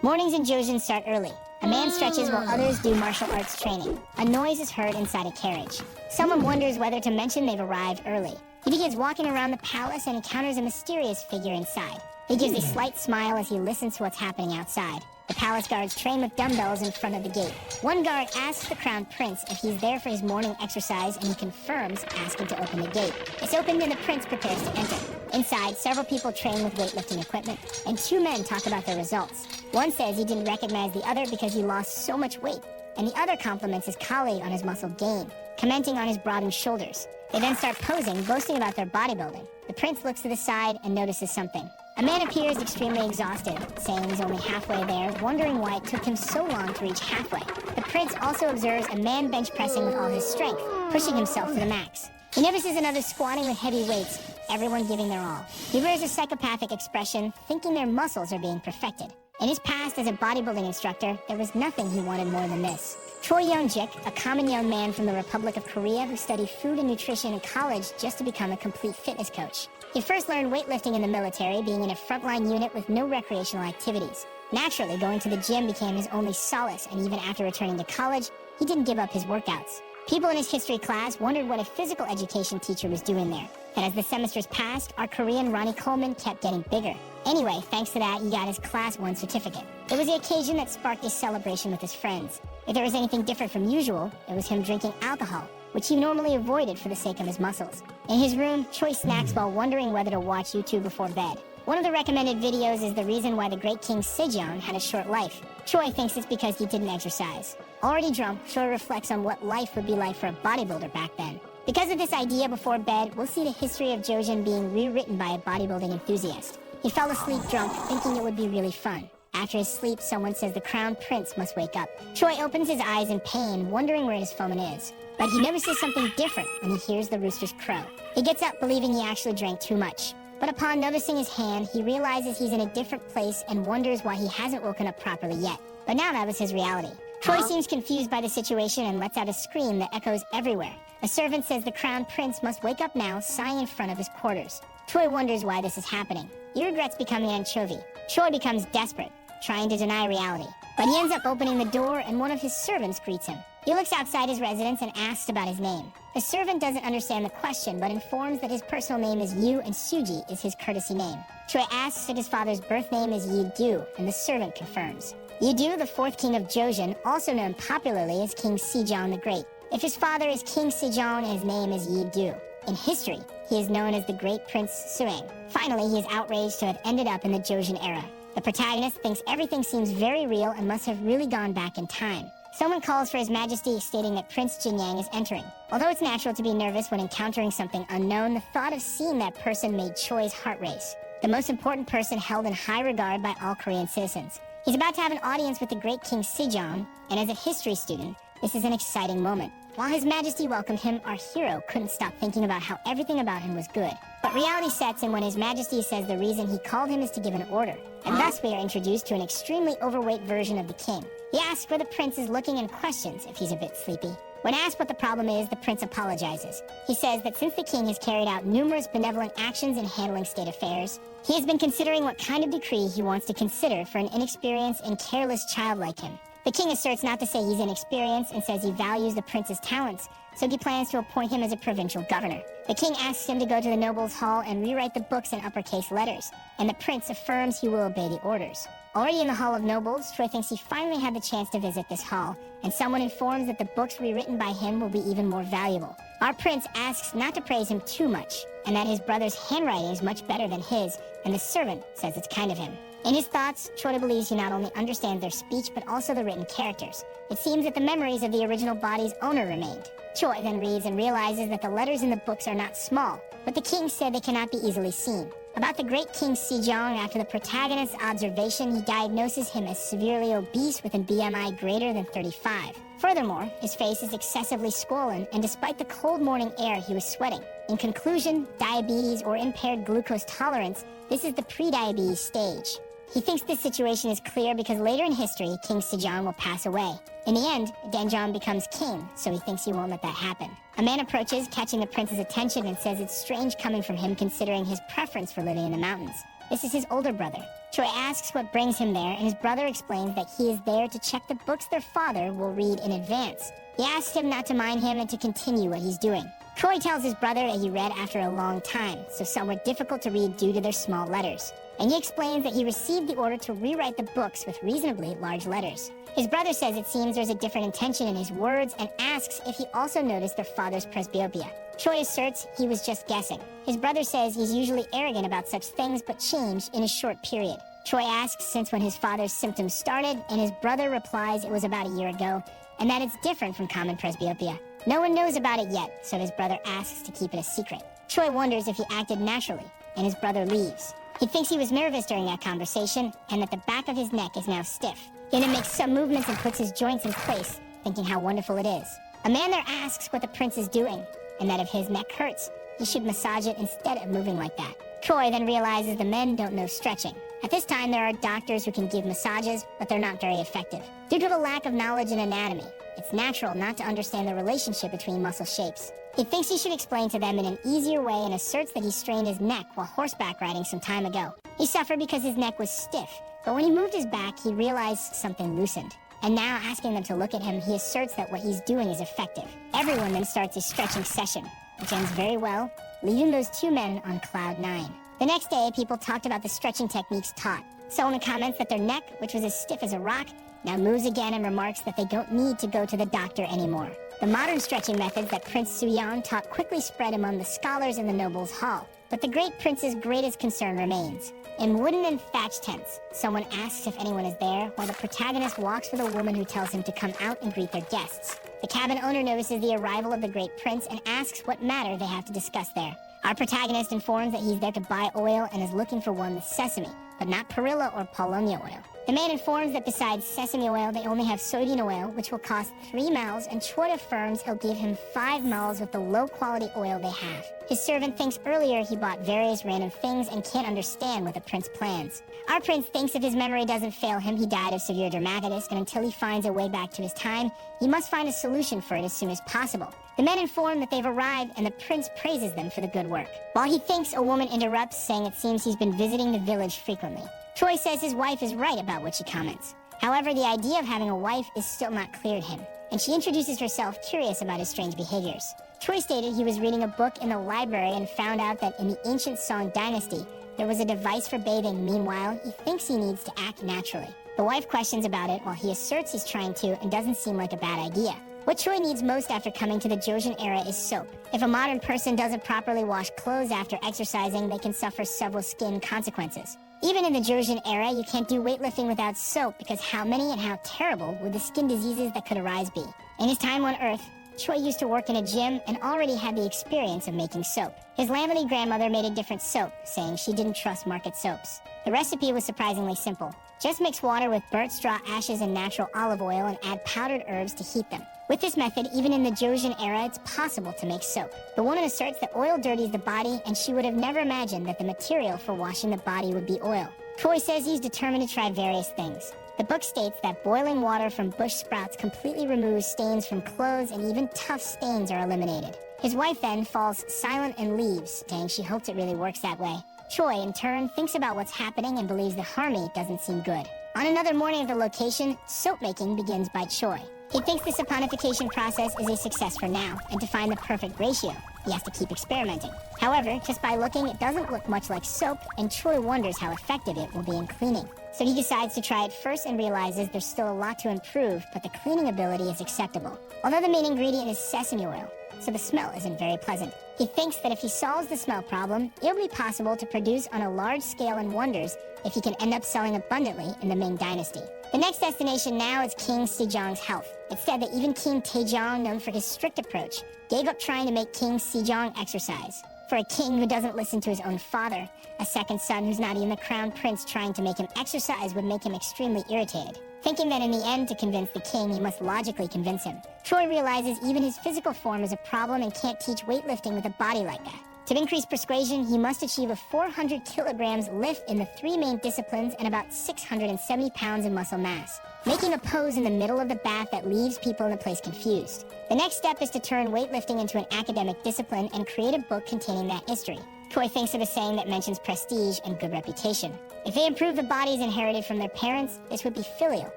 Mornings in Joseon start early. A man stretches while others do martial arts training. A noise is heard inside a carriage. Someone wonders whether to mention they've arrived early. He begins walking around the palace and encounters a mysterious figure inside. He gives a slight smile as he listens to what's happening outside. The palace guards train with dumbbells in front of the gate. One guard asks the crown prince if he's there for his morning exercise, and he confirms, asking to open the gate. It's opened and the prince prepares to enter. Inside, several people train with weightlifting equipment, and two men talk about their results. One says he didn't recognize the other because he lost so much weight, and the other compliments his colleague on his muscle gain, commenting on his broadened shoulders. They then start posing, boasting about their bodybuilding. The prince looks to the side and notices something. A man appears extremely exhausted, saying he's only halfway there, wondering why it took him so long to reach halfway. The prince also observes a man bench pressing with all his strength, pushing himself to the max. He notices another squatting with heavy weights, everyone giving their all. He wears a psychopathic expression, thinking their muscles are being perfected. In his past as a bodybuilding instructor, there was nothing he wanted more than this. Choi Young-jik, a common young man from the Republic of Korea who studied food and nutrition in college just to become a complete fitness coach. He first learned weightlifting in the military, being in a frontline unit with no recreational activities. Naturally, going to the gym became his only solace, and even after returning to college, he didn't give up his workouts. People in his history class wondered what a physical education teacher was doing there. And as the semesters passed, our Korean Ronnie Coleman kept getting bigger. Anyway, thanks to that, he got his Class 1 certificate. It was the occasion that sparked his celebration with his friends. If there was anything different from usual, it was him drinking alcohol, which he normally avoided for the sake of his muscles. In his room, Choi snacks while wondering whether to watch YouTube before bed. One of the recommended videos is the reason why the great King Sejong had a short life. Choi thinks it's because he didn't exercise. Already drunk, Choi reflects on what life would be like for a bodybuilder back then. Because of this idea before bed, we'll see the history of Joseon being rewritten by a bodybuilding enthusiast. He fell asleep drunk, thinking it would be really fun. After his sleep, someone says the crown prince must wake up. Choi opens his eyes in pain, wondering where his foeman is. But he notices something different when he hears the rooster's crow. He gets up believing he actually drank too much. But upon noticing his hand, he realizes he's in a different place and wonders why he hasn't woken up properly yet. But now that was his reality. Choi seems confused by the situation and lets out a scream that echoes everywhere. A servant says the crown prince must wake up now, sighing in front of his quarters. Choi wonders why this is happening. He regrets becoming anchovy. Choi becomes desperate, trying to deny reality. But he ends up opening the door and one of his servants greets him. He looks outside his residence and asks about his name. The servant doesn't understand the question, but informs that his personal name is Yu and Suji is his courtesy name. Choi asks if his father's birth name is Yi-do, and the servant confirms. Yi-do, the fourth king of Joseon, also known popularly as King Sejong the Great. If his father is King Sejong and his name is Yi-do. In history, he is known as the Great Prince Sueng. Finally, he is outraged to have ended up in the Joseon era. The protagonist thinks everything seems very real and must have really gone back in time. Someone calls for His Majesty, stating that Prince Jinyang is entering. Although it's natural to be nervous when encountering something unknown, the thought of seeing that person made Choi's heart race. The most important person held in high regard by all Korean citizens. He's about to have an audience with the great King Sejong, and as a history student, this is an exciting moment. While His Majesty welcomed him, our hero couldn't stop thinking about how everything about him was good. But reality sets in when His Majesty says the reason he called him is to give an order. And thus we are introduced to an extremely overweight version of the king. He asks where the prince is looking and questions if he's a bit sleepy. When asked what the problem is, the prince apologizes. He says that since the king has carried out numerous benevolent actions in handling state affairs, he has been considering what kind of decree he wants to consider for an inexperienced and careless child like him. The king asserts not to say he's inexperienced and says he values the prince's talents, so he plans to appoint him as a provincial governor. The king asks him to go to the nobles' hall and rewrite the books in uppercase letters, and the prince affirms he will obey the orders. Already in the Hall of Nobles, Choi thinks he finally had the chance to visit this hall, and someone informs that the books rewritten by him will be even more valuable. Our prince asks not to praise him too much, and that his brother's handwriting is much better than his, and the servant says it's kind of him. In his thoughts, Choi believes he not only understands their speech, but also the written characters. It seems that the memories of the original body's owner remained. Choi then reads and realizes that the letters in the books are not small, but the king said they cannot be easily seen. About the great King Sejong, after the protagonist's observation, he diagnoses him as severely obese with a BMI greater than 35. Furthermore, his face is excessively swollen, and despite the cold morning air, he was sweating. In conclusion, diabetes or impaired glucose tolerance, this is the pre-diabetes stage. He thinks this situation is clear because later in history, King Sejong will pass away. In the end, Daenjeon becomes king, so he thinks he won't let that happen. A man approaches, catching the prince's attention, and says it's strange coming from him considering his preference for living in the mountains. This is his older brother. Choi asks what brings him there, and his brother explains that he is there to check the books their father will read in advance. He asks him not to mind him and to continue what he's doing. Choi tells his brother that he read after a long time, so some were difficult to read due to their small letters. And he explains that he received the order to rewrite the books with reasonably large letters. His brother says it seems there's a different intention in his words and asks if he also noticed their father's presbyopia. Choi asserts he was just guessing. His brother says he's usually arrogant about such things but changed in a short period. Choi asks since when his father's symptoms started, and his brother replies it was about a year ago, and that it's different from common presbyopia. No one knows about it yet, so his brother asks to keep it a secret. Choi wonders if he acted naturally, and his brother leaves. He thinks he was nervous during that conversation, and that the back of his neck is now stiff. He then makes some movements and puts his joints in place, thinking how wonderful it is. A man there asks what the prince is doing, and that if his neck hurts, he should massage it instead of moving like that. Choi then realizes the men don't know stretching. At this time, there are doctors who can give massages, but they're not very effective. Due to the lack of knowledge in anatomy, it's natural not to understand the relationship between muscle shapes. He thinks he should explain to them in an easier way and asserts that he strained his neck while horseback riding some time ago. He suffered because his neck was stiff, but when he moved his back, he realized something loosened. And now, asking them to look at him, he asserts that what he's doing is effective. Everyone then starts a stretching session, which ends very well, leaving those two men on cloud 9. The next day, people talked about the stretching techniques taught. Someone comments that their neck, which was as stiff as a rock, now moves again and remarks that they don't need to go to the doctor anymore. The modern stretching methods that Prince Sooyeon taught quickly spread among the scholars in the nobles' hall, but the great prince's greatest concern remains. In wooden and thatched tents, someone asks if anyone is there, while the protagonist walks with a woman who tells him to come out and greet their guests. The cabin owner notices the arrival of the great prince and asks what matter they have to discuss there. Our protagonist informs that he's there to buy oil and is looking for one with sesame, but not perilla or paulownia oil. The man informs that besides sesame oil, they only have soybean oil, which will cost 3 mals, and Choi affirms he'll give him 5 mals with the low-quality oil they have. His servant thinks earlier he bought various random things and can't understand what the prince plans. Our prince thinks if his memory doesn't fail him, he died of severe dermatitis, and until he finds a way back to his time, he must find a solution for it as soon as possible. The men inform that they've arrived, and the prince praises them for the good work. While he thinks, a woman interrupts, saying it seems he's been visiting the village frequently. Choi says his wife is right about what she comments. However, the idea of having a wife is still not clear to him, and she introduces herself curious about his strange behaviors. Choi stated he was reading a book in the library and found out that in the ancient Song dynasty, there was a device for bathing. Meanwhile, he thinks he needs to act naturally. The wife questions about it while he asserts he's trying to and doesn't seem like a bad idea. What Choi needs most after coming to the Joseon era is soap. If a modern person doesn't properly wash clothes after exercising, they can suffer several skin consequences. Even in the Joseon era, you can't do weightlifting without soap because how many and how terrible would the skin diseases that could arise be? In his time on Earth, Choi used to work in a gym and already had the experience of making soap. His Lamely grandmother made a different soap, saying she didn't trust market soaps. The recipe was surprisingly simple. Just mix water with burnt straw ashes and natural olive oil and add powdered herbs to heat them. With this method, even in the Joseon era, it's possible to make soap. The woman asserts that oil dirties the body, and she would have never imagined that the material for washing the body would be oil. Choi says he's determined to try various things. The book states that boiling water from bush sprouts completely removes stains from clothes, and even tough stains are eliminated. His wife then falls silent and leaves, saying she hopes it really works that way. Choi, in turn, thinks about what's happening and believes the harmony doesn't seem good. On another morning at the location, soap making begins by Choi. He thinks the saponification process is a success for now, and to find the perfect ratio, he has to keep experimenting. However, just by looking, it doesn't look much like soap, and Choi wonders how effective it will be in cleaning. So he decides to try it first and realizes there's still a lot to improve, but the cleaning ability is acceptable. Although the main ingredient is sesame oil, so the smell isn't very pleasant. He thinks that if he solves the smell problem, it'll be possible to produce on a large scale and wonders if he can end up selling abundantly in the Ming dynasty. The next destination now is King Sejong's health. It's said that even King Taejong, known for his strict approach, gave up trying to make King Sejong exercise. For a king who doesn't listen to his own father, a second son who's not even the crown prince trying to make him exercise would make him extremely irritated. Thinking that in the end, to convince the king, he must logically convince him. Choi realizes even his physical form is a problem and can't teach weightlifting with a body like that. To increase persuasion, he must achieve a 400 kilograms lift in the 3 main disciplines and about 670 pounds in muscle mass, making a pose in the middle of the bath that leaves people in the place confused. The next step is to turn weightlifting into an academic discipline and create a book containing that history. Choi thinks of a saying that mentions prestige and good reputation. If they improve the bodies inherited from their parents, this would be filial.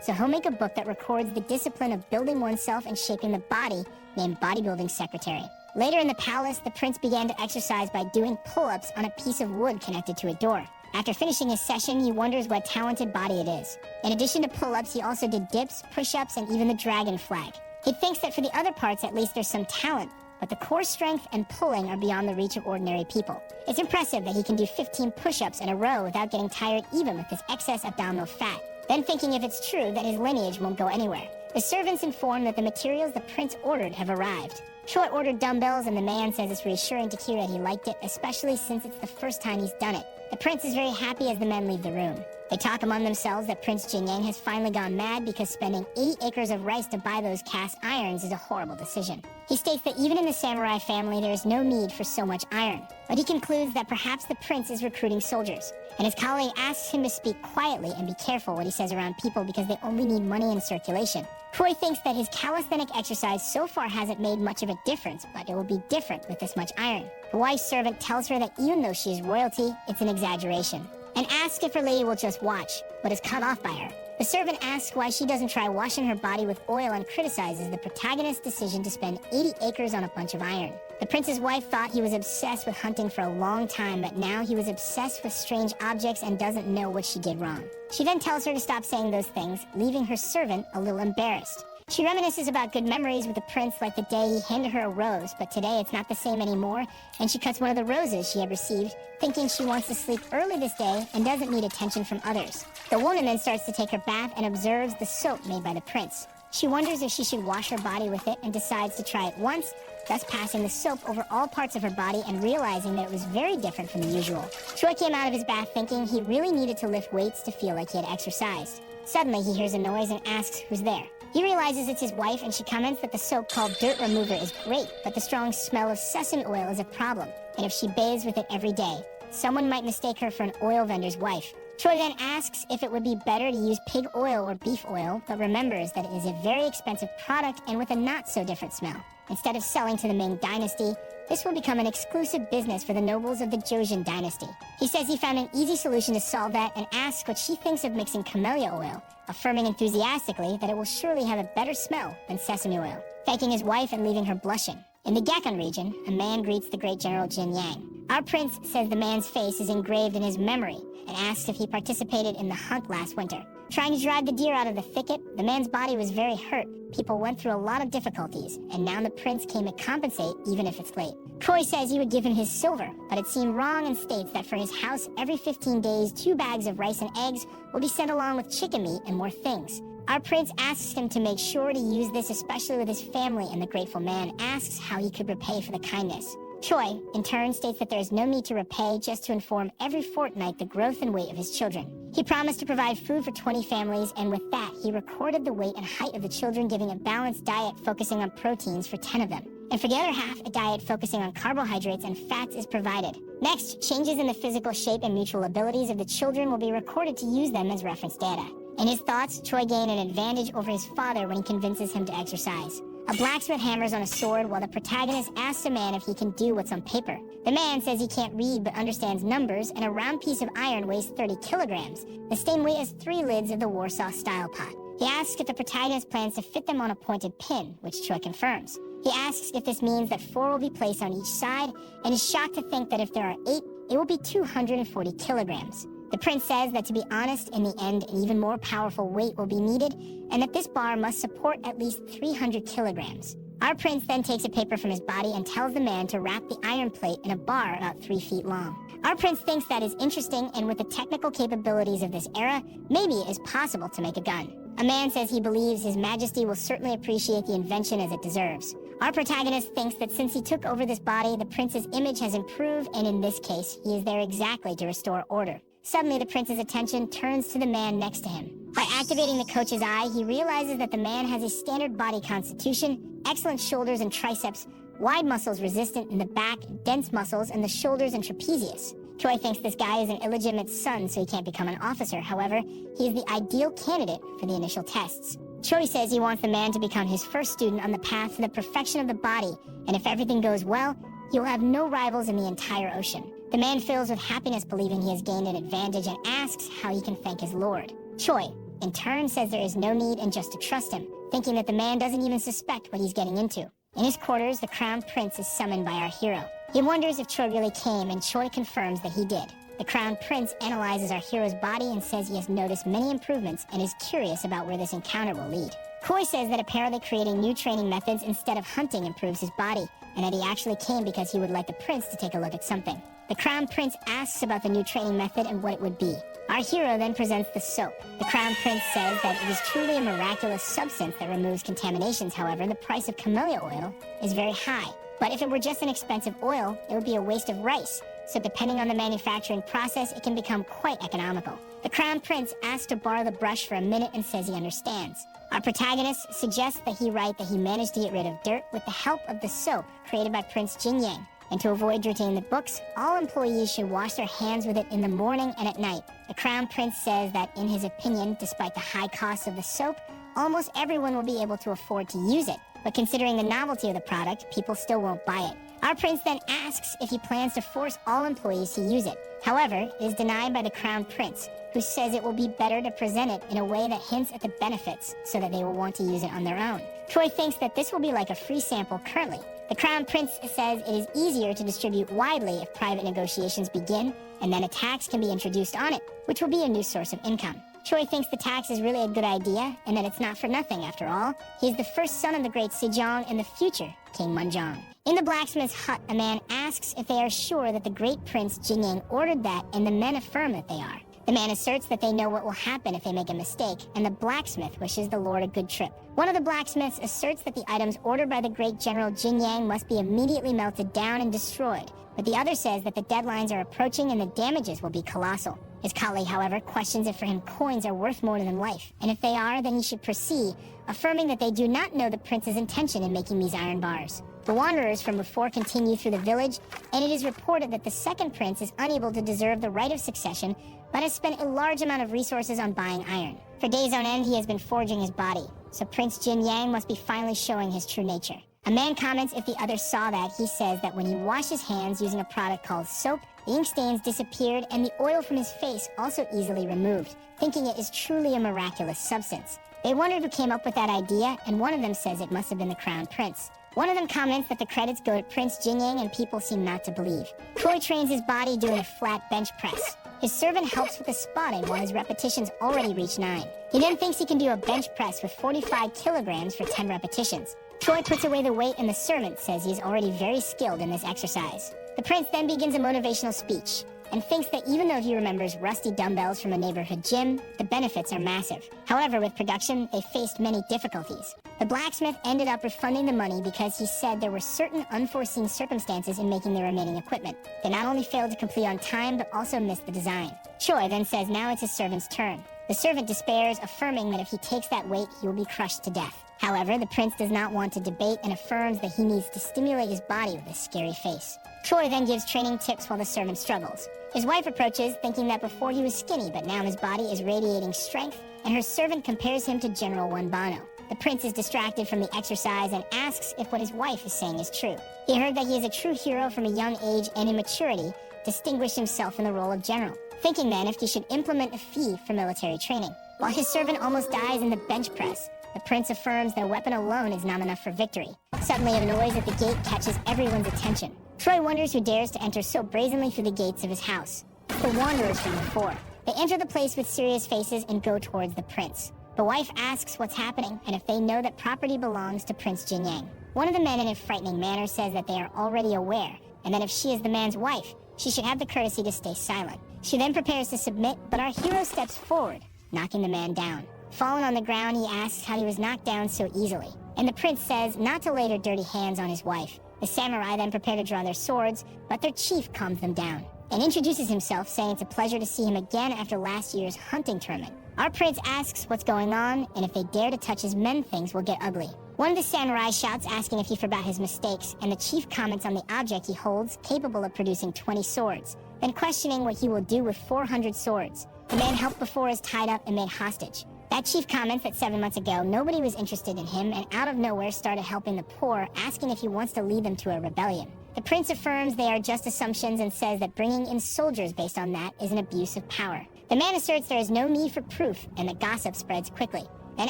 So he'll make a book that records the discipline of building oneself and shaping the body, named Bodybuilding Secretary. Later in the palace, the prince began to exercise by doing pull-ups on a piece of wood connected to a door. After finishing his session, he wonders what talented body it is. In addition to pull-ups, he also did dips, push-ups, and even the dragon flag. He thinks that for the other parts, at least there's some talent, but the core strength and pulling are beyond the reach of ordinary people. It's impressive that he can do 15 push-ups in a row without getting tired even with this excess abdominal fat. Then thinking if it's true that his lineage won't go anywhere. The servants inform that the materials the prince ordered have arrived. Choi ordered dumbbells, and the man says it's reassuring to hear that he liked it, especially since it's the first time he's done it. The prince is very happy as the men leave the room. They talk among themselves that Prince Jingyang has finally gone mad because spending 80 acres of rice to buy those cast irons is a horrible decision. He states that even in the samurai family there is no need for so much iron, but he concludes that perhaps the prince is recruiting soldiers, and his colleague asks him to speak quietly and be careful what he says around people because they only need money in circulation. Choi thinks that his calisthenic exercise so far hasn't made much of a difference, but it will be different with this much iron. The wife's servant tells her that even though she is royalty, it's an exaggeration, and asks if her lady will just watch, but is cut off by her. The servant asks why she doesn't try washing her body with oil and criticizes the protagonist's decision to spend 80 acres on a bunch of iron. The prince's wife thought he was obsessed with hunting for a long time, but now he was obsessed with strange objects and doesn't know what she did wrong. She then tells her to stop saying those things, leaving her servant a little embarrassed. She reminisces about good memories with the prince, like the day he handed her a rose, but today it's not the same anymore, and she cuts one of the roses she had received, thinking she wants to sleep early this day and doesn't need attention from others. The woman then starts to take her bath and observes the soap made by the prince. She wonders if she should wash her body with it and decides to try it once, thus passing the soap over all parts of her body and realizing that it was very different from the usual. Choi came out of his bath thinking he really needed to lift weights to feel like he had exercised. Suddenly he hears a noise and asks who's there. He realizes it's his wife, and she comments that the soap called Dirt Remover is great, but the strong smell of sesame oil is a problem, and if she bathes with it every day, someone might mistake her for an oil vendor's wife. Choi then asks if it would be better to use pig oil or beef oil, but remembers that it is a very expensive product and with a not-so-different smell. Instead of selling to the Ming dynasty, this will become an exclusive business for the nobles of the Joseon dynasty. He says he found an easy solution to solve that and asks what she thinks of mixing camellia oil, affirming enthusiastically that it will surely have a better smell than sesame oil, thanking his wife and leaving her blushing. In the Gakon region, a man greets the great General Jin Yang. Our prince says the man's face is engraved in his memory and asks if he participated in the hunt last winter. Trying to drive the deer out of the thicket, the man's body was very hurt. People went through a lot of difficulties, and now the prince came to compensate even if it's late. Choi says he would give him his silver, but it seemed wrong and states that for his house, every 15 days, 2 bags of rice and eggs will be sent along with chicken meat and more things. Our prince asks him to make sure to use this, especially with his family, and the grateful man asks how he could repay for the kindness. Choi, in turn, states that there is no need to repay, just to inform every fortnight the growth and weight of his children. He promised to provide food for 20 families, and with that, he recorded the weight and height of the children, giving a balanced diet focusing on proteins for 10 of them. And for the other half, a diet focusing on carbohydrates and fats is provided. Next, changes in the physical shape and mutual abilities of the children will be recorded to use them as reference data. In his thoughts, Choi gained an advantage over his father when he convinces him to exercise. A blacksmith hammers on a sword while the protagonist asks a man if he can do what's on paper. The man says he can't read but understands numbers, and a round piece of iron weighs 30 kilograms. The same weight as 3 lids of the Warsaw-style pot. He asks if the protagonist plans to fit them on a pointed pin, which Choi confirms. He asks if this means that 4 will be placed on each side, and is shocked to think that if there are 8, it will be 240 kilograms. The prince says that to be honest, in the end, an even more powerful weight will be needed, and that this bar must support at least 300 kilograms. Our prince then takes a paper from his body and tells the man to wrap the iron plate in a bar about 3 feet long. Our prince thinks that is interesting, and with the technical capabilities of this era, maybe it is possible to make a gun. A man says he believes His Majesty will certainly appreciate the invention as it deserves. Our protagonist thinks that since he took over this body, the prince's image has improved, and in this case, he is there exactly to restore order. Suddenly, the prince's attention turns to the man next to him. By activating the coach's eye, he realizes that the man has a standard body constitution, excellent shoulders and triceps, wide muscles resistant in the back, dense muscles in the shoulders and trapezius. Choi thinks this guy is an illegitimate son, so he can't become an officer. However, he is the ideal candidate for the initial tests. Choi says he wants the man to become his first student on the path to the perfection of the body, and if everything goes well, he will have no rivals in the entire ocean. The man fills with happiness, believing he has gained an advantage, and asks how he can thank his lord. Choi, in turn, says there is no need and just to trust him, thinking that the man doesn't even suspect what he's getting into. In his quarters, the crown prince is summoned by our hero. He wonders if Choi really came, and Choi confirms that he did. The crown prince analyzes our hero's body and says he has noticed many improvements and is curious about where this encounter will lead. Choi says that apparently creating new training methods instead of hunting improves his body, and that he actually came because he would like the prince to take a look at something. The crown prince asks about the new training method and what it would be. Our hero then presents the soap. The crown prince says that it is truly a miraculous substance that removes contaminations. However, the price of camellia oil is very high. But if it were just an expensive oil, it would be a waste of rice. So depending on the manufacturing process, it can become quite economical. The crown prince asks to borrow the brush for a minute and says he understands. Our protagonist suggests that he write that he managed to get rid of dirt with the help of the soap created by Prince Jin-yang. And to avoid dirtying the books, all employees should wash their hands with it in the morning and at night. The crown prince says that in his opinion, despite the high cost of the soap, almost everyone will be able to afford to use it. But considering the novelty of the product, people still won't buy it. Our prince then asks if he plans to force all employees to use it. However, it is denied by the crown prince, who says it will be better to present it in a way that hints at the benefits so that they will want to use it on their own. Choi thinks that this will be like a free sample currently. The crown prince says it is easier to distribute widely if private negotiations begin, and then a tax can be introduced on it, which will be a new source of income. Choi thinks the tax is really a good idea, and that it's not for nothing after all. He is the first son of the great Sejong and the future King Munjong. In the blacksmith's hut, a man asks if they are sure that the great Prince Jinyang ordered that, and the men affirm that they are. The man asserts that they know what will happen if they make a mistake, and the blacksmith wishes the lord a good trip. One of the blacksmiths asserts that the items ordered by the great General Jinyang must be immediately melted down and destroyed, but the other says that the deadlines are approaching and the damages will be colossal. His colleague, however, questions if for him coins are worth more than life, and if they are, then he should proceed, affirming that they do not know the prince's intention in making these iron bars. The wanderers from before continue through the village, and it is reported that the second prince is unable to deserve the right of succession, but has spent a large amount of resources on buying iron. For days on end, he has been forging his body, so Prince Jin Yang must be finally showing his true nature. A man comments if the other saw that. He says that when he washed his hands using a product called soap, the ink stains disappeared and the oil from his face also easily removed, thinking it is truly a miraculous substance. They wondered who came up with that idea, and one of them says it must have been the crown prince. One of them comments that the credits go to Prince Jinyang, and people seem not to believe. Choi trains his body doing a flat bench press. His servant helps with the spotting while his repetitions already reach 9. He then thinks he can do a bench press with 45 kilograms for 10 repetitions. Choi puts away the weight, and the servant says he is already very skilled in this exercise. The prince then begins a motivational speech and thinks that even though he remembers rusty dumbbells from a neighborhood gym, the benefits are massive. However, with production, they faced many difficulties. The blacksmith ended up refunding the money because he said there were certain unforeseen circumstances in making the remaining equipment. They not only failed to complete on time, but also missed the design. Choi then says now it's his servant's turn. The servant despairs, affirming that if he takes that weight, he will be crushed to death. However, the prince does not want to debate and affirms that he needs to stimulate his body with a scary face. Choi then gives training tips while the servant struggles. His wife approaches, thinking that before he was skinny, but now his body is radiating strength, and her servant compares him to General Wanbano. The prince is distracted from the exercise and asks if what his wife is saying is true. He heard that he is a true hero from a young age and in maturity, distinguished himself in the role of general, thinking then if he should implement a fee for military training. While his servant almost dies in the bench press, the prince affirms that a weapon alone is not enough for victory. Suddenly, a noise at the gate catches everyone's attention. Choi wonders who dares to enter so brazenly through the gates of his house. It's the wanderers from before. They enter the place with serious faces and go towards the prince. The wife asks what's happening and if they know that property belongs to Prince Jinyang. One of the men in a frightening manner says that they are already aware, and that if she is the man's wife, she should have the courtesy to stay silent. She then prepares to submit, but our hero steps forward, knocking the man down. Fallen on the ground, he asks how he was knocked down so easily, and the prince says not to lay their dirty hands on his wife. The samurai then prepare to draw their swords, but their chief calms them down and introduces himself, saying it's a pleasure to see him again after last year's hunting tournament. Our prince asks what's going on, and if they dare to touch his men, things will get ugly. One of the samurai shouts, asking if he forgot his mistakes, and the chief comments on the object he holds, capable of producing 20 swords, then questioning what he will do with 400 swords. The man helped before is tied up and made hostage. That chief comments that 7 months ago, nobody was interested in him, and out of nowhere started helping the poor, asking if he wants to lead them to a rebellion. The prince affirms they are just assumptions and says that bringing in soldiers based on that is an abuse of power. The man asserts there is no need for proof and that gossip spreads quickly, then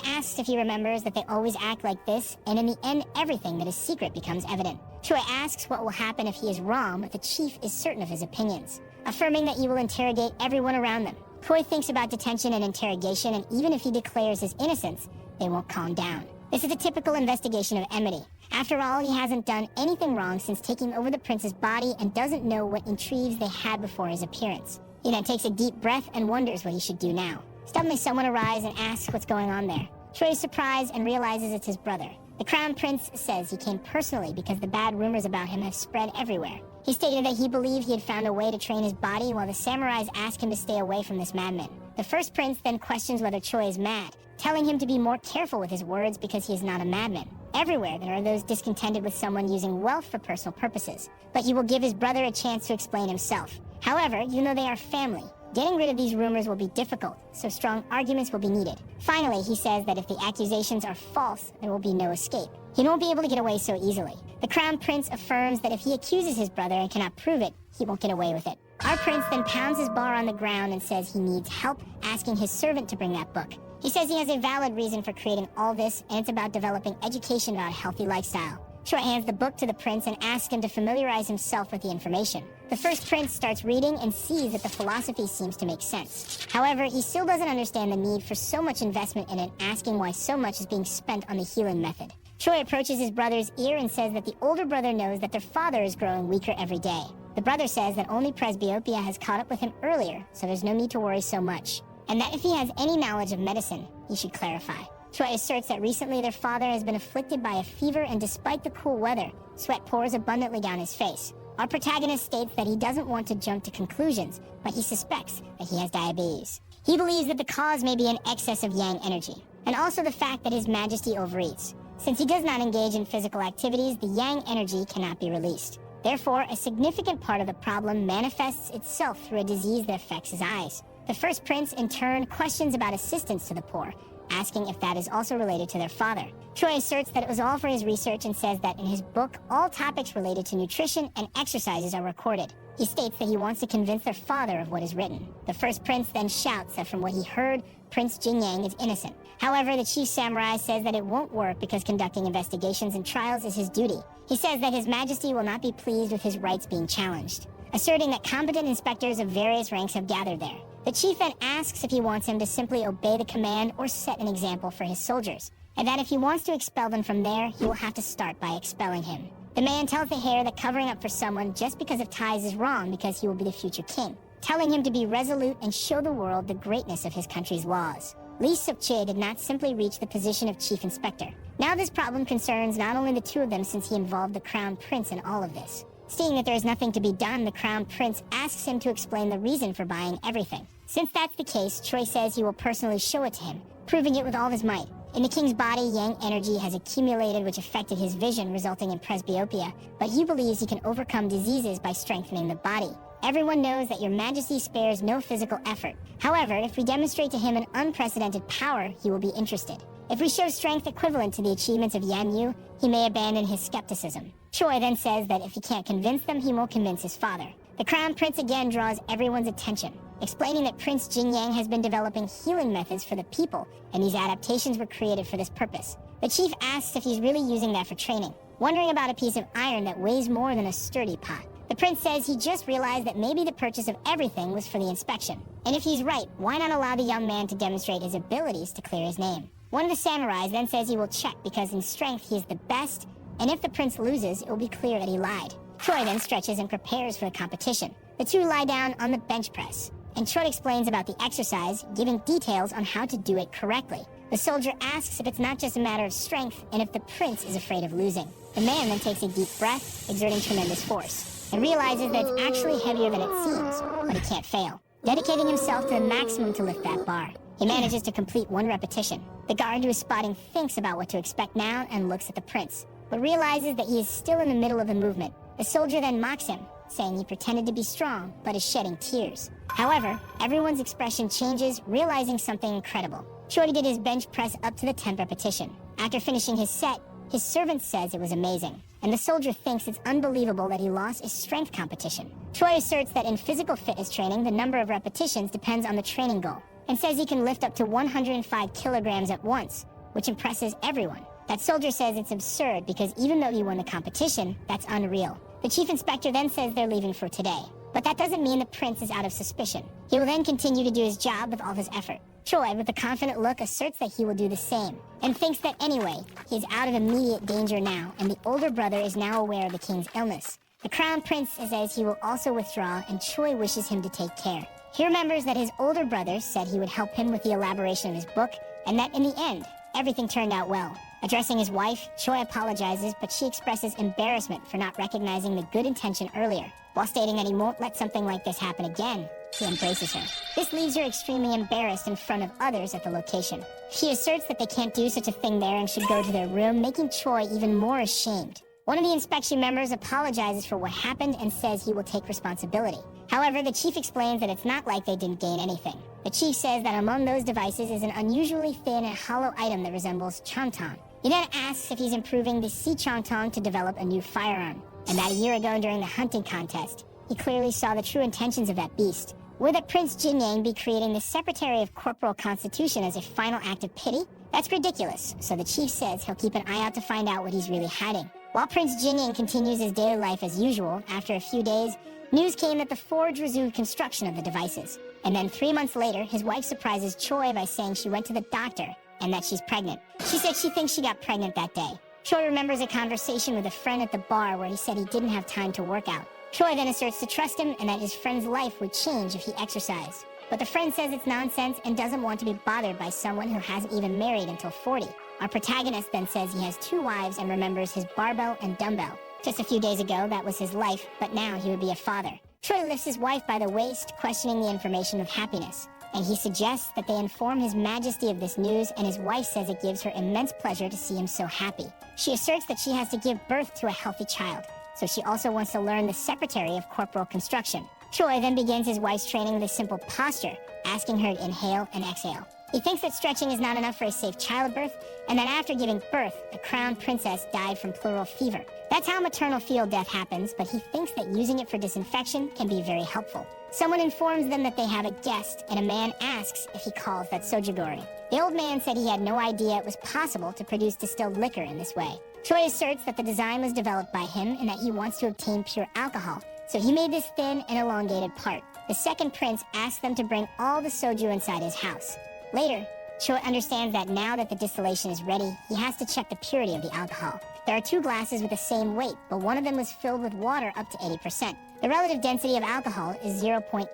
asks if he remembers that they always act like this, and in the end everything that is secret becomes evident. Choi asks what will happen if he is wrong, but the chief is certain of his opinions, affirming that he will interrogate everyone around them. Choi thinks about detention and interrogation, and even if he declares his innocence, they won't calm down. This is a typical investigation of enmity. After all, he hasn't done anything wrong since taking over the prince's body and doesn't know what intrigues they had before his appearance. He then takes a deep breath and wonders what he should do now. Suddenly someone arrives and asks what's going on there. Choi is surprised and realizes it's his brother. The crown prince says he came personally because the bad rumors about him have spread everywhere. He stated that he believed he had found a way to train his body while the samurais asked him to stay away from this madman. The first prince then questions whether Choi is mad, telling him to be more careful with his words because he is not a madman. Everywhere there are those discontented with someone using wealth for personal purposes, but he will give his brother a chance to explain himself. However, you know they are family. Getting rid of these rumors will be difficult, so strong arguments will be needed. Finally, he says that if the accusations are false, there will be no escape. He won't be able to get away so easily. The crown prince affirms that if he accuses his brother and cannot prove it, he won't get away with it. Our prince then pounds his bar on the ground and says he needs help, asking his servant to bring that book. He says he has a valid reason for creating all this, and it's about developing education about a healthy lifestyle. Choi hands the book to the prince and asks him to familiarize himself with the information. The first prince starts reading and sees that the philosophy seems to make sense. However, he still doesn't understand the need for so much investment in it, asking why so much is being spent on the healing method. Choi approaches his brother's ear and says that the older brother knows that their father is growing weaker every day. The brother says that only presbyopia has caught up with him earlier, so there's no need to worry so much, and that if he has any knowledge of medicine, he should clarify. Choi asserts that recently their father has been afflicted by a fever, and despite the cool weather, sweat pours abundantly down his face. Our protagonist states that he doesn't want to jump to conclusions, but he suspects that he has diabetes. He believes that the cause may be an excess of yang energy, and also the fact that His Majesty overeats. Since he does not engage in physical activities, the yang energy cannot be released. Therefore, a significant part of the problem manifests itself through a disease that affects his eyes. The first prince, in turn, questions about assistance to the poor, asking if that is also related to their father. Choi asserts that it was all for his research and says that in his book, all topics related to nutrition and exercises are recorded. He states that he wants to convince their father of what is written. The first prince then shouts that from what he heard, Prince Jingyang is innocent. However, the chief samurai says that it won't work because conducting investigations and trials is his duty. He says that His Majesty will not be pleased with his rights being challenged, asserting that competent inspectors of various ranks have gathered there. The chief then asks if he wants him to simply obey the command or set an example for his soldiers, and that if he wants to expel them from there, he will have to start by expelling him. The man tells the heir that covering up for someone just because of ties is wrong because he will be the future king, telling him to be resolute and show the world the greatness of his country's laws. Lee Suk-chae did not simply reach the position of chief inspector. Now this problem concerns not only the two of them since he involved the crown prince in all of this. Seeing that there is nothing to be done, the crown prince asks him to explain the reason for buying everything. Since that's the case, Choi says he will personally show it to him, proving it with all his might. In the king's body, yang energy has accumulated which affected his vision, resulting in presbyopia, but he believes he can overcome diseases by strengthening the body. Everyone knows that Your Majesty spares no physical effort. However, if we demonstrate to him an unprecedented power, he will be interested. If we show strength equivalent to the achievements of Yan Yu, he may abandon his skepticism. Choi then says that if he can't convince them, he won't convince his father. The crown prince again draws everyone's attention, explaining that Prince Jingyang has been developing healing methods for the people, and these adaptations were created for this purpose. The chief asks if he's really using that for training, wondering about a piece of iron that weighs more than a sturdy pot. The prince says he just realized that maybe the purchase of everything was for the inspection. And if he's right, why not allow the young man to demonstrate his abilities to clear his name? One of the samurais then says he will check because in strength he is the best, and if the prince loses, it will be clear that he lied. Choi then stretches and prepares for the competition. The two lie down on the bench press, and Choi explains about the exercise, giving details on how to do it correctly. The soldier asks if it's not just a matter of strength, and if the prince is afraid of losing. The man then takes a deep breath, exerting tremendous force, and realizes that it's actually heavier than it seems, but he can't fail. Dedicating himself to the maximum to lift that bar, he manages to complete one repetition. The guard who is spotting thinks about what to expect now and looks at the prince, but realizes that he is still in the middle of the movement. The soldier then mocks him, saying he pretended to be strong, but is shedding tears. However, everyone's expression changes, realizing something incredible. Choi did his bench press up to the 10th repetition. After finishing his set, his servant says it was amazing. and the soldier thinks it's unbelievable that he lost his strength competition. Choi asserts that in physical fitness training, the number of repetitions depends on the training goal, and says he can lift up to 105 kilograms at once, which impresses everyone. That soldier says it's absurd because even though he won the competition, that's unreal. The chief inspector then says they're leaving for today. But that doesn't mean the prince is out of suspicion. He will then continue to do his job with all his effort. Choi, with a confident look, asserts that he will do the same, and thinks that anyway, he is out of immediate danger now, and the older brother is now aware of the king's illness. The crown prince says he will also withdraw, and Choi wishes him to take care. He remembers that his older brother said he would help him with the elaboration of his book, and that in the end, everything turned out well. Addressing his wife, Choi apologizes, but she expresses embarrassment for not recognizing the good intention earlier. While stating that he won't let something like this happen again, he embraces her. This leaves her extremely embarrassed in front of others at the location. She asserts that they can't do such a thing there and should go to their room, making Choi even more ashamed. One of the inspection members apologizes for what happened and says he will take responsibility. However, the chief explains that it's not like they didn't gain anything. The chief says that among those devices is an unusually thin and hollow item that resembles changtong. He then asks if he's improving the sea changtong to develop a new firearm, and that a year ago during the hunting contest, he clearly saw the true intentions of that beast. Would that Prince Jinyang be creating the Secretary of Corporal Constitution as a final act of pity? That's ridiculous, so the chief says he'll keep an eye out to find out what he's really hiding. While Prince Jinyang continues his daily life as usual, after a few days, news came that the forge resumed construction of the devices. And then 3 months later, his wife surprises Choi by saying she went to the doctor and that she's pregnant. She said she thinks she got pregnant that day. Choi remembers a conversation with a friend at the bar where he said he didn't have time to work out. Choi then asserts to trust him and that his friend's life would change if he exercised. But the friend says it's nonsense and doesn't want to be bothered by someone who hasn't even married until 40. Our protagonist then says he has 2 wives and remembers his barbell and dumbbell. Just a few days ago, that was his life, but now he would be a father. Choi lifts his wife by the waist, questioning the information of happiness. And he suggests that they inform His Majesty of this news, and his wife says it gives her immense pleasure to see him so happy. She asserts that she has to give birth to a healthy child, so she also wants to learn the Secretary of Corporal Construction. Choi then begins his wife's training with a simple posture, asking her to inhale and exhale. He thinks that stretching is not enough for a safe childbirth, and that after giving birth, the crown princess died from pleural fever. That's how maternal field death happens, but he thinks that using it for disinfection can be very helpful. Someone informs them that they have a guest, and a man asks if he calls that sojigori. The old man said he had no idea it was possible to produce distilled liquor in this way. Choi asserts that the design was developed by him and that he wants to obtain pure alcohol, so he made this thin and elongated part. The second prince asks them to bring all the soju inside his house. Later, Choi understands that now that the distillation is ready, he has to check the purity of the alcohol. There are 2 glasses with the same weight, but one of them was filled with water up to 80%. The relative density of alcohol is 0.8,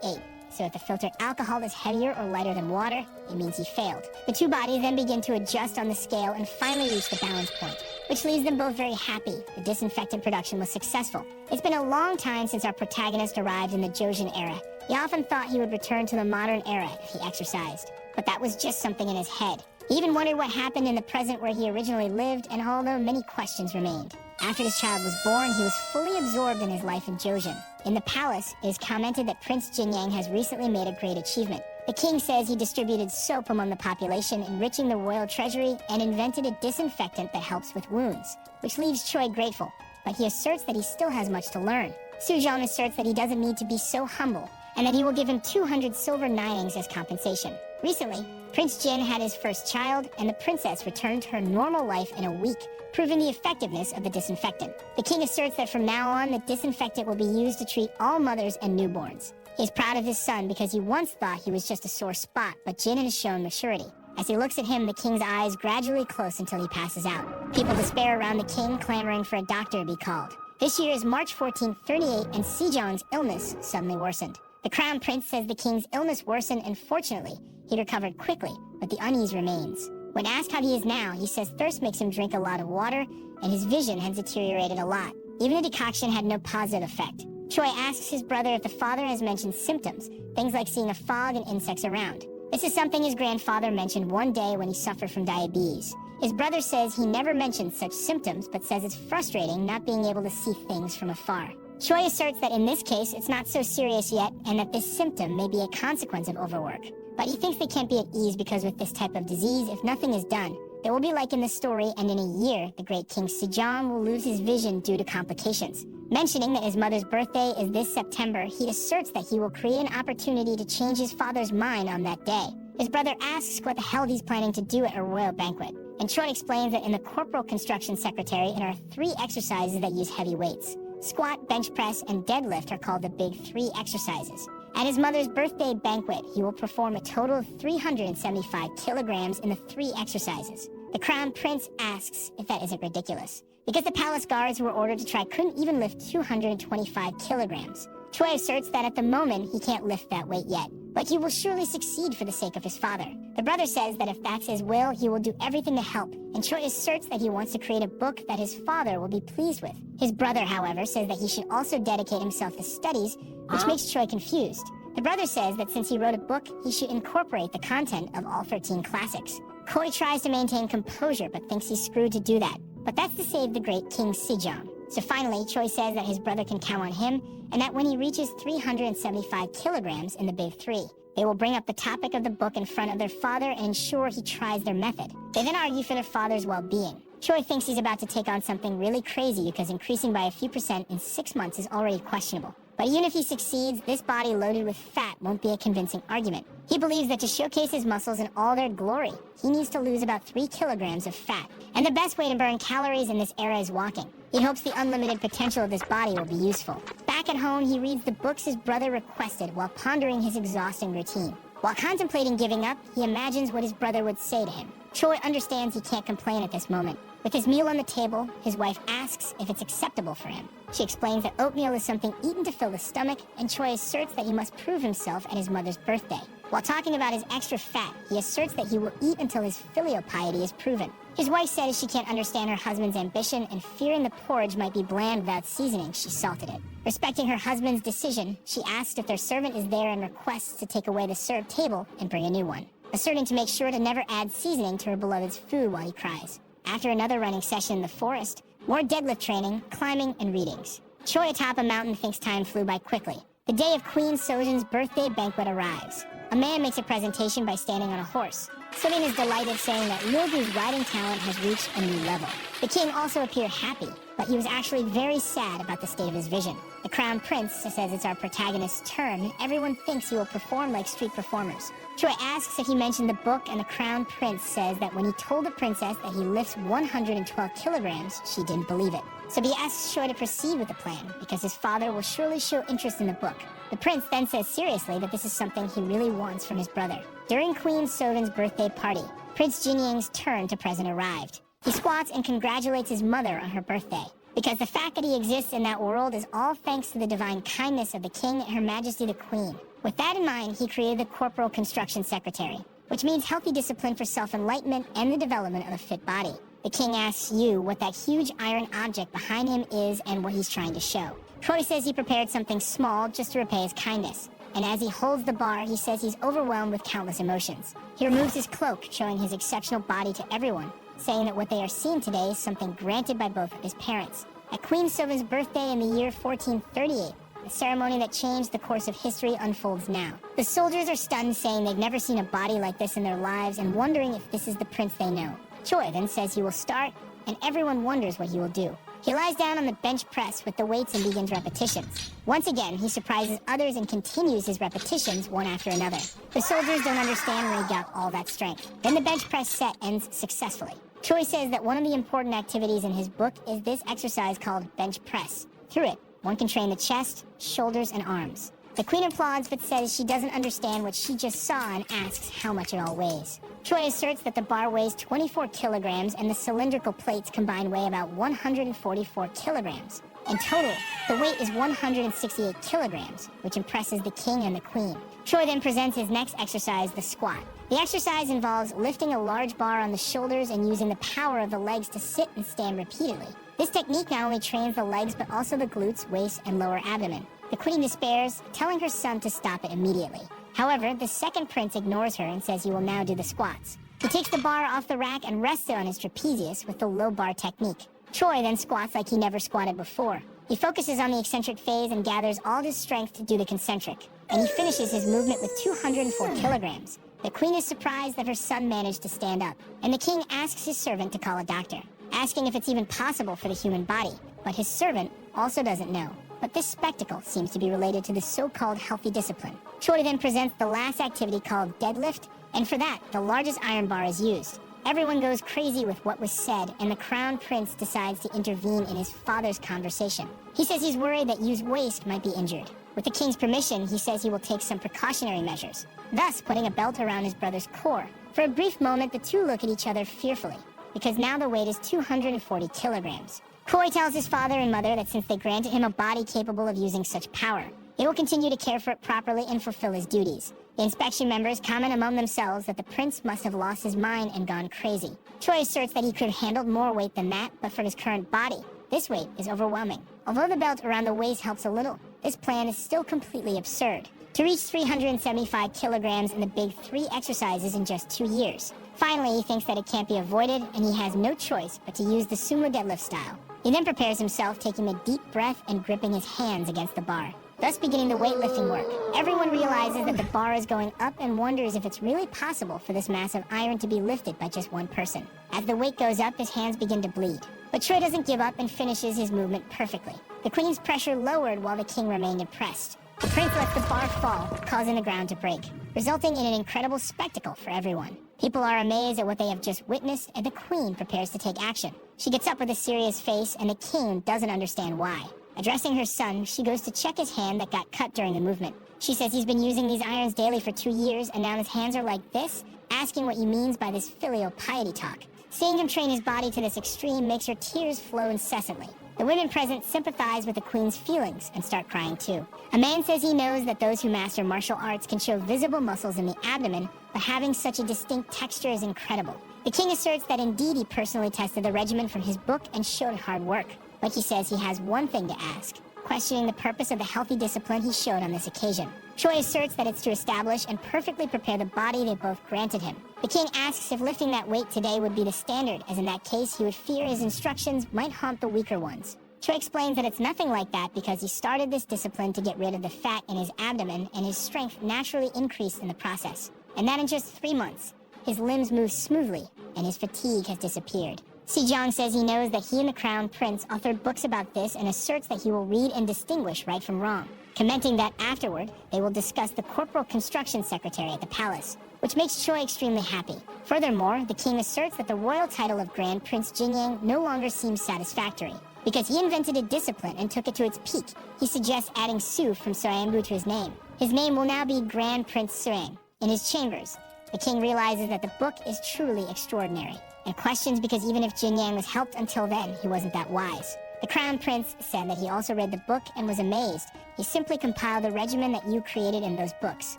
so if the filtered alcohol is heavier or lighter than water, it means he failed. The 2 bodies then begin to adjust on the scale and finally reach the balance point, which leaves them both very happy. The disinfectant production was successful. It's been a long time since our protagonist arrived in the Joseon era. He often thought he would return to the modern era if he exercised, but that was just something in his head. He even wondered what happened in the present where he originally lived, and although many questions remained. After his child was born, he was fully absorbed in his life in Joseon. In the palace, it is commented that Prince Jinyang has recently made a great achievement. The king says he distributed soap among the population, enriching the royal treasury, and invented a disinfectant that helps with wounds, which leaves Choi grateful. But he asserts that he still has much to learn. Sujong asserts that he doesn't need to be so humble, and that he will give him 200 silver ninings as compensation. Recently, Prince Jin had his first child, and the princess returned to her normal life in a week, proving the effectiveness of the disinfectant. The king asserts that from now on, the disinfectant will be used to treat all mothers and newborns. He is proud of his son because he once thought he was just a sore spot, but Jin has shown maturity. As he looks at him, the king's eyes gradually close until he passes out. People despair around the king, clamoring for a doctor to be called. This year is March 1438, and Sejong's illness suddenly worsened. The crown prince says the king's illness worsened, and fortunately, he recovered quickly, but the unease remains. When asked how he is now, he says thirst makes him drink a lot of water, and his vision has deteriorated a lot. Even the decoction had no positive effect. Choi asks his brother if the father has mentioned symptoms, things like seeing a fog and insects around. This is something his grandfather mentioned one day when he suffered from diabetes. His brother says he never mentioned such symptoms, but says it's frustrating not being able to see things from afar. Choi asserts that in this case, it's not so serious yet, and that this symptom may be a consequence of overwork. But he thinks they can't be at ease because with this type of disease, if nothing is done, It will be like in the story, and in a year, the great King Sejong will lose his vision due to complications. Mentioning that his mother's birthday is this September, he asserts that he will create an opportunity to change his father's mind on that day. His brother asks what the hell he's planning to do at a royal banquet, and Choi explains that in the Corporal Construction Secretary, there are 3 exercises that use heavy weights. Squat, bench press, and deadlift are called the big 3 exercises. At his mother's birthday banquet, he will perform a total of 375 kilograms in the 3 exercises. The Crown Prince asks if that isn't ridiculous, because the palace guards who were ordered to try couldn't even lift 225 kilograms. Choi asserts that at the moment he can't lift that weight yet, but he will surely succeed for the sake of his father. The brother says that if that's his will, he will do everything to help, and Choi asserts that he wants to create a book that his father will be pleased with. His brother, however, says that he should also dedicate himself to studies, which makes Choi confused. The brother says that since he wrote a book, he should incorporate the content of all 13 classics. Choi tries to maintain composure, but thinks he's screwed to do that. But that's to save the great King Sejong. So finally, Choi says that his brother can count on him, and that when he reaches 375 kilograms in the big 3, they will bring up the topic of the book in front of their father and ensure he tries their method. They then argue for their father's well-being. Choi thinks he's about to take on something really crazy because increasing by a few percent in 6 months is already questionable. But even if he succeeds, this body loaded with fat won't be a convincing argument. He believes that to showcase his muscles in all their glory, he needs to lose about 3 kilograms of fat. And the best way to burn calories in this era is walking. He hopes the unlimited potential of this body will be useful. Back at home, he reads the books his brother requested while pondering his exhausting routine. While contemplating giving up, he imagines what his brother would say to him. Choi understands he can't complain at this moment. With his meal on the table, his wife asks if it's acceptable for him. She explains that oatmeal is something eaten to fill the stomach, and Choi asserts that he must prove himself at his mother's birthday. While talking about his extra fat, he asserts that he will eat until his filial piety is proven. His wife says she can't understand her husband's ambition, and fearing the porridge might be bland without seasoning, she salted it. Respecting her husband's decision, she asks if their servant is there and requests to take away the served table and bring a new one, asserting to make sure to never add seasoning to her beloved's food while he cries. After another running session in the forest, more deadlift training, climbing, and readings. Choi atop a mountain thinks time flew by quickly. The day of Queen Sojin's birthday banquet arrives. A man makes a presentation by standing on a horse. Sojin is delighted, saying that Lilgu's riding talent has reached a new level. The king also appeared happy, but he was actually very sad about the state of his vision. The Crown Prince says it's our protagonist's turn, and everyone thinks he will perform like street performers. Choi asks if he mentioned the book, and the Crown Prince says that when he told the princess that he lifts 112 kilograms, she didn't believe it. So he asks Choi to proceed with the plan, because his father will surely show interest in the book. The prince then says seriously that this is something he really wants from his brother. During Queen Sojin's birthday party, Prince Jinyang's turn to present arrived. He squats and congratulates his mother on her birthday, because the fact that he exists in that world is all thanks to the divine kindness of the king and Her Majesty the Queen. With that in mind, he created the Corporal Construction Secretary, which means healthy discipline for self-enlightenment and the development of a fit body. The king asks Yu what that huge iron object behind him is and what he's trying to show. Choi says he prepared something small just to repay his kindness, and as he holds the bar, he says he's overwhelmed with countless emotions. He removes his cloak, showing his exceptional body to everyone, saying that what they are seeing today is something granted by both of his parents. At Queen Sojin's birthday in the year 1438, a ceremony that changed the course of history unfolds now. The soldiers are stunned, saying they've never seen a body like this in their lives and wondering if this is the prince they know. Choi then says he will start, and everyone wonders what he will do. He lies down on the bench press with the weights and begins repetitions. Once again, he surprises others and continues his repetitions one after another. The soldiers don't understand where he got all that strength. Then the bench press set ends successfully. Choi says that one of the important activities in his book is this exercise called bench press. Through it, one can train the chest, shoulders, and arms. The queen applauds but says she doesn't understand what she just saw and asks how much it all weighs. Choi asserts that the bar weighs 24 kilograms and the cylindrical plates combined weigh about 144 kilograms. In total, the weight is 168 kilograms, which impresses the king and the queen. Choi then presents his next exercise, the squat. The exercise involves lifting a large bar on the shoulders and using the power of the legs to sit and stand repeatedly. This technique not only trains the legs but also the glutes, waist, and lower abdomen. The queen despairs, telling her son to stop it immediately. However, the second prince ignores her and says he will now do the squats. He takes the bar off the rack and rests it on his trapezius with the low bar technique. Choi then squats like he never squatted before. He focuses on the eccentric phase and gathers all his strength to do the concentric. And he finishes his movement with 204 kilograms. The queen is surprised that her son managed to stand up, and the king asks his servant to call a doctor, asking if it's even possible for the human body, but his servant also doesn't know. But this spectacle seems to be related to the so-called healthy discipline. Choi then presents the last activity called deadlift, and for that, the largest iron bar is used. Everyone goes crazy with what was said, and the crown prince decides to intervene in his father's conversation. He says he's worried that Yu's waist might be injured. With the king's permission, he says he will take some precautionary measures, thus putting a belt around his brother's core. For a brief moment, the two look at each other fearfully, because now the weight is 240 kilograms. Choi tells his father and mother that since they granted him a body capable of using such power, they will continue to care for it properly and fulfill his duties. The inspection members comment among themselves that the prince must have lost his mind and gone crazy. Choi asserts that he could have handled more weight than that, but for his current body, this weight is overwhelming. Although the belt around the waist helps a little, this plan is still completely absurd. To reach 375 kilograms in the big 3 exercises in just 2 years. Finally, he thinks that it can't be avoided, and he has no choice but to use the sumo deadlift style. He then prepares himself, taking a deep breath and gripping his hands against the bar, thus beginning the weightlifting work. Everyone realizes that the bar is going up and wonders if it's really possible for this mass of iron to be lifted by just one person. As the weight goes up, his hands begin to bleed. But Choi doesn't give up and finishes his movement perfectly. The queen's pressure lowered while the king remained impressed. The prince lets the bar fall, causing the ground to break, resulting in an incredible spectacle for everyone. People are amazed at what they have just witnessed, and the queen prepares to take action. She gets up with a serious face, and the king doesn't understand why. Addressing her son, she goes to check his hand that got cut during the movement. She says he's been using these irons daily for 2 years, and now his hands are like this, asking what he means by this filial piety talk. Seeing him train his body to this extreme makes her tears flow incessantly. The women present sympathize with the queen's feelings and start crying too. A man says he knows that those who master martial arts can show visible muscles in the abdomen, but having such a distinct texture is incredible. The king asserts that indeed he personally tested the regimen from his book and showed hard work. But he says he has one thing to ask, questioning the purpose of the healthy discipline he showed on this occasion. Choi asserts that it's to establish and perfectly prepare the body they both granted him. The king asks if lifting that weight today would be the standard, as in that case he would fear his instructions might haunt the weaker ones. Choi explains that it's nothing like that because he started this discipline to get rid of the fat in his abdomen, and his strength naturally increased in the process. And that in just 3 months, his limbs move smoothly and his fatigue has disappeared. Sejong says he knows that he and the crown prince authored books about this and asserts that he will read and distinguish right from wrong, commenting that afterward, they will discuss the corporal construction secretary at the palace, which makes Choi extremely happy. Furthermore, the king asserts that the royal title of Grand Prince Jinyang no longer seems satisfactory. Because he invented a discipline and took it to its peak, he suggests adding Su from Soyambu to his name. His name will now be Grand Prince Suang. In his chambers, the king realizes that the book is truly extraordinary, and questions because even if Jinyang was helped until then, he wasn't that wise. The crown prince said that he also read the book and was amazed. He simply compiled the regimen that you created in those books.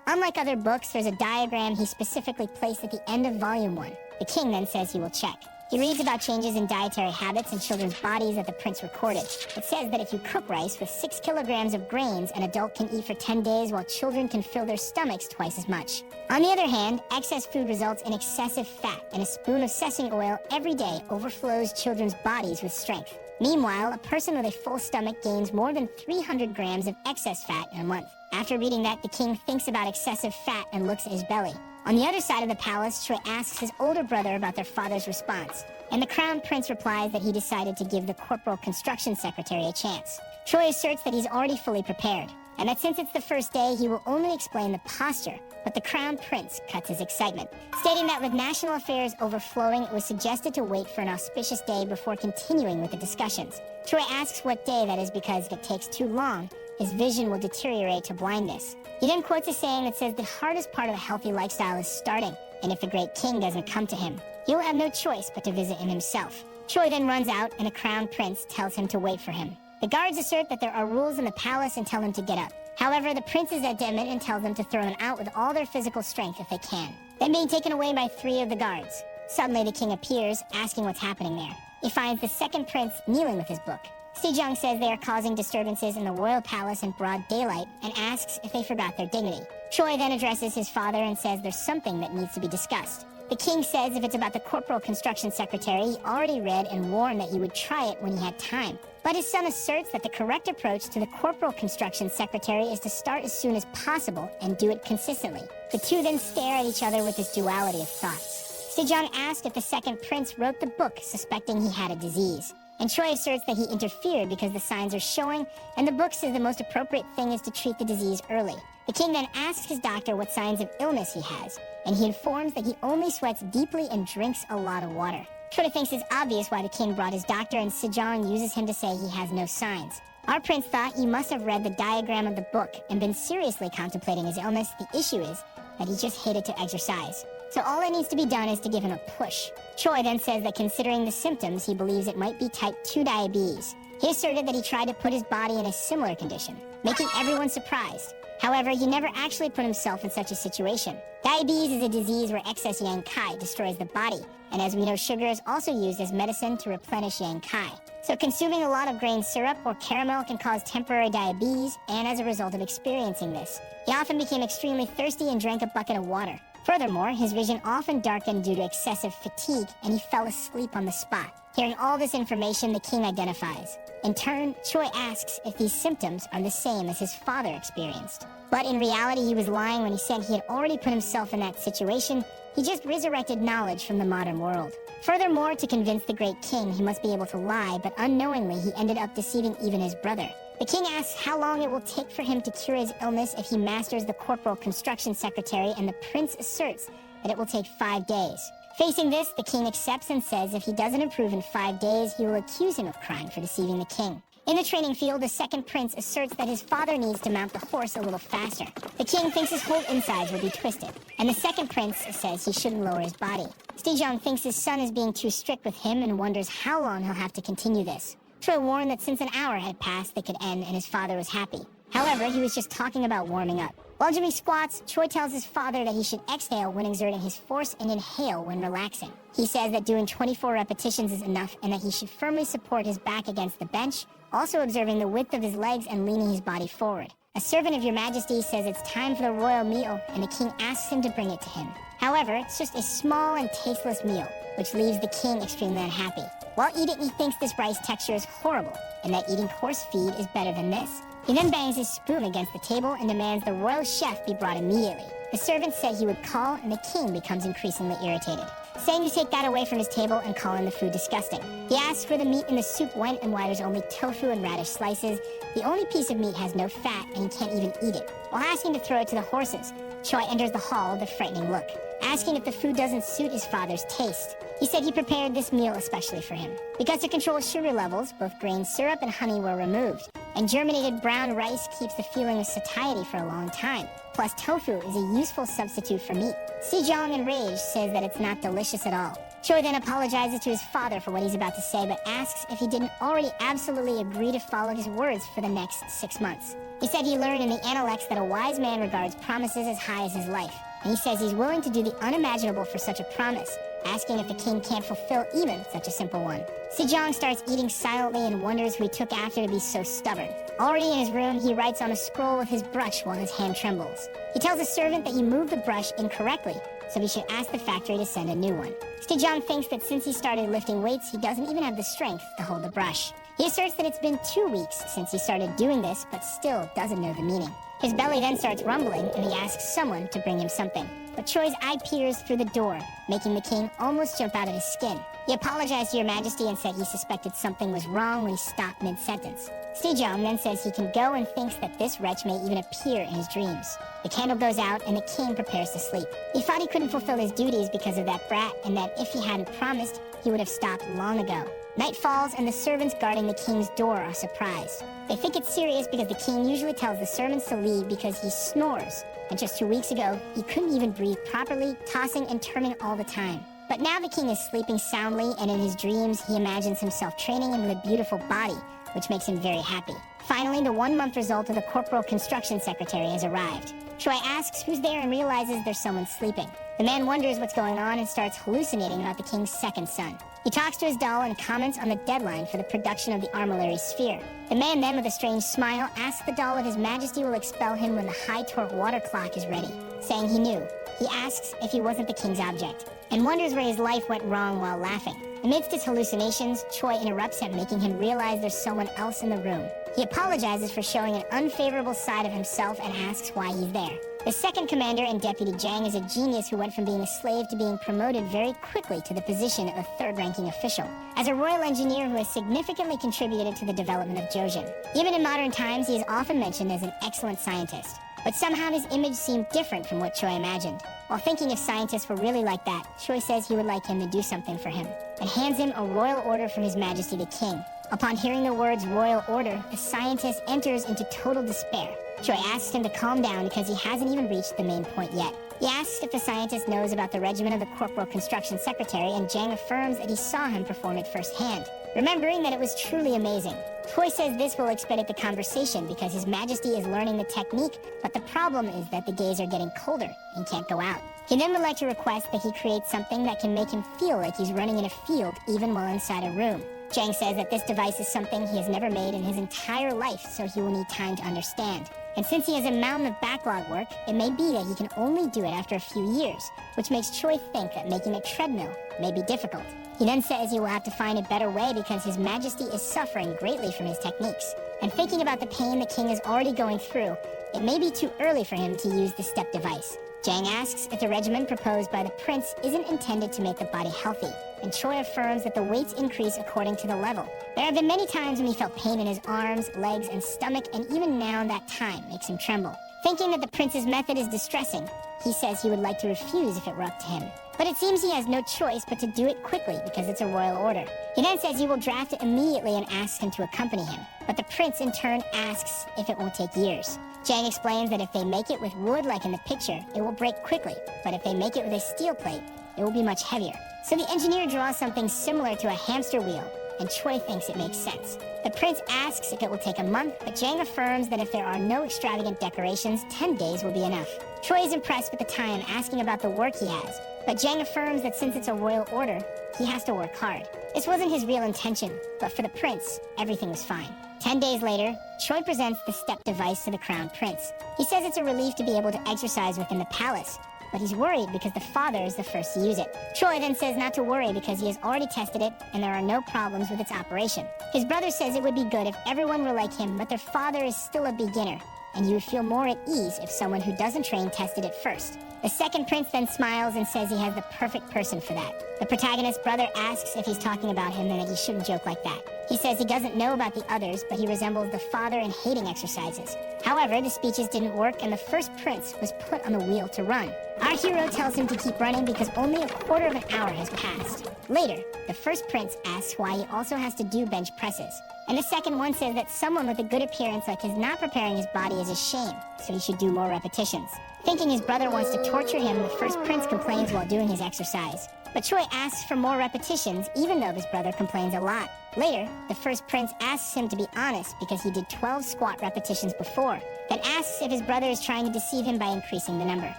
Unlike other books, there's a diagram he specifically placed at the end of volume 1. The king then says he will check. He reads about changes in dietary habits in children's bodies that the prince recorded. It says that if you cook rice with 6 kilograms of grains, an adult can eat for 10 days while children can fill their stomachs twice as much. On the other hand, excess food results in excessive fat, and a spoon of sesame oil every day overflows children's bodies with strength. Meanwhile, a person with a full stomach gains more than 300 grams of excess fat in a month. After reading that, the king thinks about excessive fat and looks at his belly. On the other side of the palace, Choi asks his older brother about their father's response, and the crown prince replies that he decided to give the corporal construction secretary a chance. Choi asserts that he's already fully prepared, and that since it's the first day, he will only explain the posture, but the crown prince cuts his excitement, stating that with national affairs overflowing, it was suggested to wait for an auspicious day before continuing with the discussions. Choi asks what day that is because if it takes too long, his vision will deteriorate to blindness. He then quotes a saying that says the hardest part of a healthy lifestyle is starting, and if the great king doesn't come to him, he will have no choice but to visit him himself. Choi then runs out, and the crown prince tells him to wait for him. The guards assert that there are rules in the palace and tell him to get up. However, the prince is adamant and tells them to throw him out with all their physical strength if they can. Then being taken away by 3 of the guards. Suddenly the king appears, asking what's happening there. He finds the second prince kneeling with his book. Sejong says they are causing disturbances in the royal palace in broad daylight and asks if they forgot their dignity. Choi then addresses his father and says there's something that needs to be discussed. The king says if it's about the corporal construction secretary, he already read and warned that he would try it when he had time. But his son asserts that the correct approach to the corporal construction secretary is to start as soon as possible and do it consistently. The two then stare at each other with this duality of thoughts. Sejong asked if the second prince wrote the book suspecting he had a disease. And Choi asserts that he interfered because the signs are showing, and the book says the most appropriate thing is to treat the disease early. The king then asks his doctor what signs of illness he has, and he informs that he only sweats deeply and drinks a lot of water. Choi thinks it's obvious why the king brought his doctor, and Sejong uses him to say he has no signs. Our prince thought he must have read the diagram of the book and been seriously contemplating his illness. The issue is that he just hated to exercise. So all that needs to be done is to give him a push. Choi then says that considering the symptoms, he believes it might be type 2 diabetes. He asserted that he tried to put his body in a similar condition, making everyone surprised. However, he never actually put himself in such a situation. Diabetes is a disease where excess yang kai destroys the body, and as we know, sugar is also used as medicine to replenish yang kai. So consuming a lot of grain syrup or caramel can cause temporary diabetes, and as a result of experiencing this, he often became extremely thirsty and drank a bucket of water. Furthermore, his vision often darkened due to excessive fatigue, and he fell asleep on the spot. Hearing all this information, the king identifies. In turn, Choi asks if these symptoms are the same as his father experienced. But in reality, he was lying when he said he had already put himself in that situation. He just resurrected knowledge from the modern world. Furthermore, to convince the great king, he must be able to lie, but unknowingly, he ended up deceiving even his brother. The king asks how long it will take for him to cure his illness if he masters the corporal construction secretary, and the prince asserts that it will take 5 days. Facing this, the king accepts and says if he doesn't improve in 5 days, he will accuse him of crime for deceiving the king. In the training field, the second prince asserts that his father needs to mount the horse a little faster. The king thinks his whole insides will be twisted, and the second prince says he shouldn't lower his body. Sejong thinks his son is being too strict with him and wonders how long he'll have to continue this. Choi warned that since an hour had passed, they could end, and his father was happy. However, he was just talking about warming up. While Jimmy squats, Choi tells his father that he should exhale when exerting his force and inhale when relaxing. He says that doing 24 repetitions is enough and that he should firmly support his back against the bench, also observing the width of his legs and leaning his body forward. A servant of your majesty says it's time for the royal meal, and the king asks him to bring it to him. However, it's just a small and tasteless meal, which leaves the king extremely unhappy. While eating, he thinks this rice texture is horrible, and that eating horse feed is better than this. He then bangs his spoon against the table and demands the royal chef be brought immediately. The servant said he would call, and the king becomes increasingly irritated, saying to take that away from his table and calling the food disgusting. He asks where the meat in the soup went and why there's only tofu and radish slices. The only piece of meat has no fat, and he can't even eat it. While asking to throw it to the horses, Choi enters the hall with a frightening look, asking if the food doesn't suit his father's taste. He said he prepared this meal especially for him. Because to control sugar levels, both grain syrup and honey were removed, and germinated brown rice keeps the feeling of satiety for a long time. Plus, tofu is a useful substitute for meat. Sejong, enraged, says that it's not delicious at all. Choi then apologizes to his father for what he's about to say, but asks if he didn't already absolutely agree to follow his words for the next 6 months. He said he learned in the Analects that a wise man regards promises as high as his life, and he says he's willing to do the unimaginable for such a promise, asking if the king can't fulfill even such a simple one. Sejong starts eating silently and wonders who he took after to be so stubborn. Already in his room, he writes on a scroll with his brush while his hand trembles. He tells a servant that he moved the brush incorrectly, so he should ask the factory to send a new one. Sejong thinks that since he started lifting weights, he doesn't even have the strength to hold the brush. He asserts that it's been 2 weeks since he started doing this, but still doesn't know the meaning. His belly then starts rumbling, and he asks someone to bring him something. But Choi's eye peers through the door, making the king almost jump out of his skin. He apologized to your majesty and said he suspected something was wrong when he stopped mid-sentence. Sejong then says he can go and thinks that this wretch may even appear in his dreams. The candle goes out and the king prepares to sleep. He thought he couldn't fulfill his duties because of that brat, and that if he hadn't promised, he would have stopped long ago. Night falls and the servants guarding the king's door are surprised. They think it's serious because the king usually tells the servants to leave because he snores. And just 2 weeks ago, he couldn't even breathe properly, tossing and turning all the time. But now the king is sleeping soundly, and in his dreams, he imagines himself training him with a beautiful body, which makes him very happy. Finally, the 1-month result of the corporal construction secretary has arrived. Choi asks who's there and realizes there's someone sleeping. The man wonders what's going on and starts hallucinating about the king's second son. He talks to his doll and comments on the deadline for the production of the armillary sphere. The man then, with a strange smile, asks the doll if his majesty will expel him when the high-torque water clock is ready, saying he knew. He asks if he wasn't the king's object. and wonders where his life went wrong while laughing. Amidst his hallucinations, Choi interrupts him, making him realize there's someone else in the room. He apologizes for showing an unfavorable side of himself and asks why he's there. The second commander and Deputy Jang is a genius who went from being a slave to being promoted very quickly to the position of a third-ranking official. As a royal engineer who has significantly contributed to the development of Joseon. Even in modern times, he is often mentioned as an excellent scientist. But somehow his image seemed different from what Choi imagined. While thinking if scientists were really like that, Choi says he would like him to do something for him, and hands him a royal order from His Majesty the King. Upon hearing the words royal order, the scientist enters into total despair. Choi asks him to calm down because he hasn't even reached the main point yet. He asks if the scientist knows about the regiment of the Corporal Construction Secretary, and Jang affirms that he saw him perform it firsthand, remembering that it was truly amazing. Choi says this will expedite the conversation because His Majesty is learning the technique, but the problem is that the days are getting colder and can't go out. He then would like to request that he create something that can make him feel like he's running in a field even while inside a room. Jang says that this device is something he has never made in his entire life, so he will need time to understand. And since he has a mountain of backlog work, it may be that he can only do it after a few years, which makes Choi think that making a treadmill may be difficult. He then says he will have to find a better way because His Majesty is suffering greatly from his techniques. And thinking about the pain the king is already going through, it may be too early for him to use the step device. Jang asks if the regimen proposed by the prince isn't intended to make the body healthy, and Choi affirms that the weights increase according to the level. There have been many times when he felt pain in his arms, legs, and stomach, and even now that time makes him tremble. Thinking that the prince's method is distressing, he says he would like to refuse if it were up to him. But it seems he has no choice but to do it quickly because it's a royal order. He then says he will draft it immediately and asks him to accompany him. But the prince in turn asks if it won't take years. Jang explains that if they make it with wood like in the picture, it will break quickly, but if they make it with a steel plate, it will be much heavier. So the engineer draws something similar to a hamster wheel, and Choi thinks it makes sense. The prince asks if it will take a month, but Jang affirms that if there are no extravagant decorations, 10 days will be enough. Choi is impressed with the time, asking about the work he has, but Jang affirms that since it's a royal order, he has to work hard. This wasn't his real intention, but for the prince, everything was fine. 10 days later, Choi presents the step device to the crown prince. He says it's a relief to be able to exercise within the palace, but he's worried because the father is the first to use it. Choi then says not to worry because he has already tested it and there are no problems with its operation. His brother says it would be good if everyone were like him, but their father is still a beginner, and you would feel more at ease if someone who doesn't train tested it first. The second prince then smiles and says he has the perfect person for that. The protagonist's brother asks if he's talking about him and that he shouldn't joke like that. He says he doesn't know about the others, but he resembles the father in hating exercises. However, the speeches didn't work and the first prince was put on the wheel to run. Our hero tells him to keep running because only a quarter of an hour has passed. Later, the first prince asks why he also has to do bench presses. And the second one says that someone with a good appearance like his not preparing his body is a shame, so he should do more repetitions. Thinking his brother wants to torture him, the first prince complains while doing his exercise. But Choi asks for more repetitions, even though his brother complains a lot. Later, the first prince asks him to be honest because he did 12 squat repetitions before, then asks if his brother is trying to deceive him by increasing the number.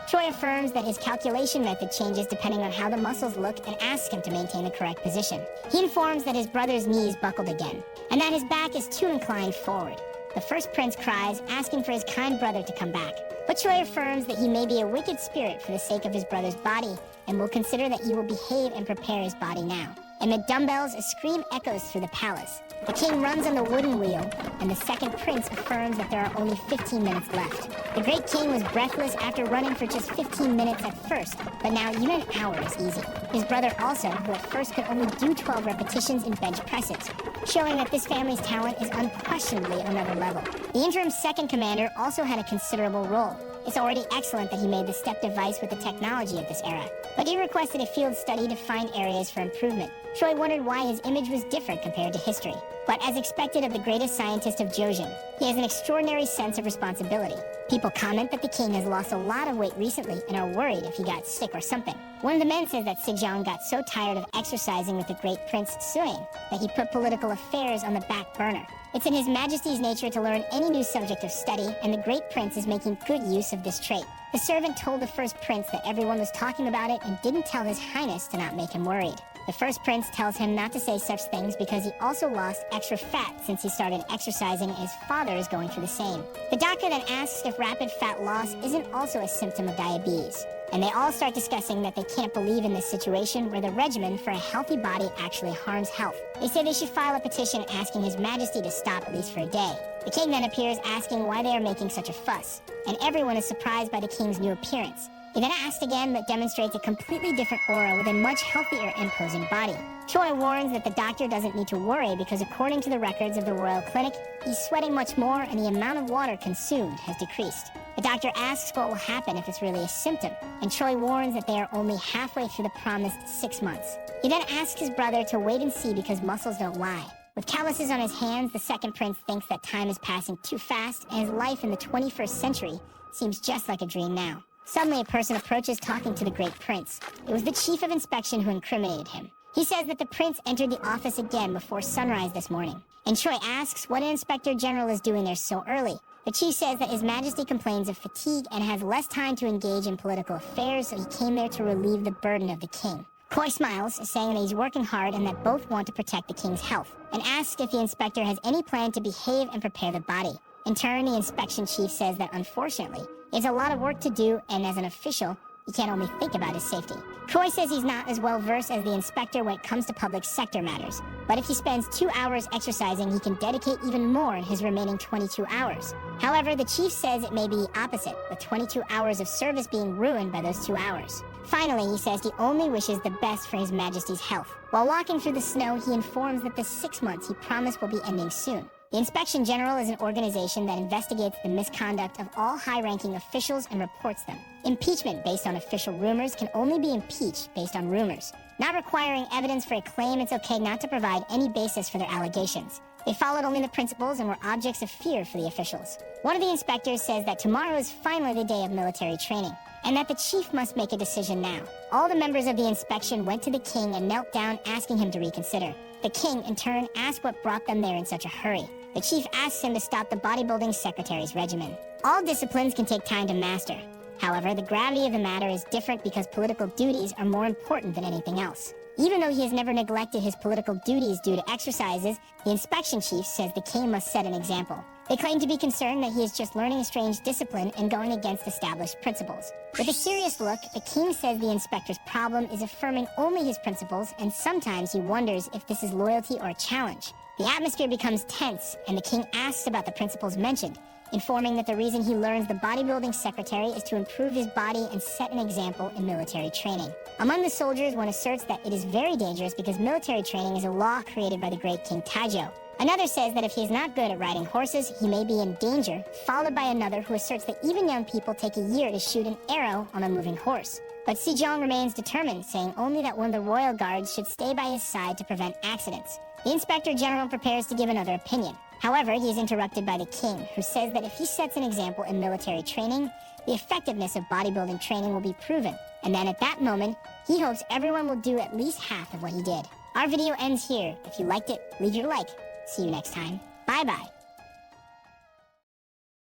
Choi affirms that his calculation method changes depending on how the muscles look and asks him to maintain the correct position. He informs that his brother's knees buckled again, and that his back is too inclined forward. The first prince cries, asking for his kind brother to come back. But Choi affirms that he may be a wicked spirit for the sake of his brother's body, and will consider that he will behave and prepare his body now. Amid dumbbells, a scream echoes through the palace. The king runs on the wooden wheel, and the second prince affirms that there are only 15 minutes left. The great king was breathless after running for just 15 minutes at first, but now even an hour is easy. His brother also, who at first could only do 12 repetitions in bench presses, showing that this family's talent is unquestionably another level. The interim second commander also had a considerable role. It's already excellent that he made the step device with the technology of this era, but he requested a field study to find areas for improvement. Choi wondered why his image was different compared to history. But as expected of the greatest scientist of Joseon, he has an extraordinary sense of responsibility. People comment that the king has lost a lot of weight recently and are worried if he got sick or something. One of the men says that Sejong got so tired of exercising with the great Prince Suing that he put political affairs on the back burner. It's in His Majesty's nature to learn any new subject of study, and the great prince is making good use of this trait. The servant told the first prince that everyone was talking about it and didn't tell His Highness to not make him worried. The first prince tells him not to say such things because he also lost extra fat since he started exercising and his father is going through the same. The doctor then asks if rapid fat loss isn't also a symptom of diabetes. And they all start discussing that they can't believe in this situation where the regimen for a healthy body actually harms health. They say they should file a petition asking His Majesty to stop at least for a day. The king then appears asking why they are making such a fuss, and everyone is surprised by the king's new appearance. He then asked again but demonstrates a completely different aura with a much healthier, imposing body. Choi warns that the doctor doesn't need to worry because according to the records of the royal clinic, he's sweating much more and the amount of water consumed has decreased. The doctor asks what will happen if it's really a symptom, and Choi warns that they are only halfway through the promised 6 months. He then asks his brother to wait and see because muscles don't lie. With calluses on his hands, the second prince thinks that time is passing too fast and his life in the 21st century seems just like a dream now. Suddenly, a person approaches talking to the great prince. It was the chief of inspection who incriminated him. He says that the prince entered the office again before sunrise this morning, and Choi asks what an inspector general is doing there so early. The chief says that His Majesty complains of fatigue and has less time to engage in political affairs, so he came there to relieve the burden of the king. Choi smiles, saying that he's working hard and that both want to protect the king's health, and asks if the inspector has any plan to behave and prepare the body. In turn, the inspection chief says that unfortunately, it's a lot of work to do, and as an official, he can't only think about his safety. Choi says he's not as well versed as the inspector when it comes to public sector matters, but if he spends 2 hours exercising, he can dedicate even more in his remaining 22 hours. However, the chief says it may be opposite, with 22 hours of service being ruined by those 2 hours. Finally, he says he only wishes the best for His Majesty's health. While walking through the snow, he informs that the 6 months he promised will be ending soon. The Inspection General is an organization that investigates the misconduct of all high-ranking officials and reports them. Impeachment based on official rumors can only be impeached based on rumors. Not requiring evidence for a claim, it's okay not to provide any basis for their allegations. They followed only the principles and were objects of fear for the officials. One of the inspectors says that tomorrow is finally the day of military training, and that the chief must make a decision now. All the members of the inspection went to the king and knelt down asking him to reconsider. The king, in turn, asked what brought them there in such a hurry. The chief asks him to stop the bodybuilding secretary's regimen. All disciplines can take time to master. However, the gravity of the matter is different because political duties are more important than anything else. Even though he has never neglected his political duties due to exercises, the inspection chief says the king must set an example. They claim to be concerned that he is just learning a strange discipline and going against established principles. With a serious look, the king says the inspector's problem is affirming only his principles, and sometimes he wonders if this is loyalty or a challenge. The atmosphere becomes tense, and the king asks about the principles mentioned, informing that the reason he learns the bodybuilding secretary is to improve his body and set an example in military training. Among the soldiers, one asserts that it is very dangerous because military training is a law created by the great King Taejo. Another says that if he is not good at riding horses, he may be in danger, followed by another who asserts that even young people take a year to shoot an arrow on a moving horse. But Sejong remains determined, saying only that one of the royal guards should stay by his side to prevent accidents. The inspector general prepares to give another opinion. However, he is interrupted by the king, who says that if he sets an example in military training, the effectiveness of bodybuilding training will be proven. And then at that moment, he hopes everyone will do at least half of what he did. Our video ends here. If you liked it, leave your like. See you next time. Bye-bye.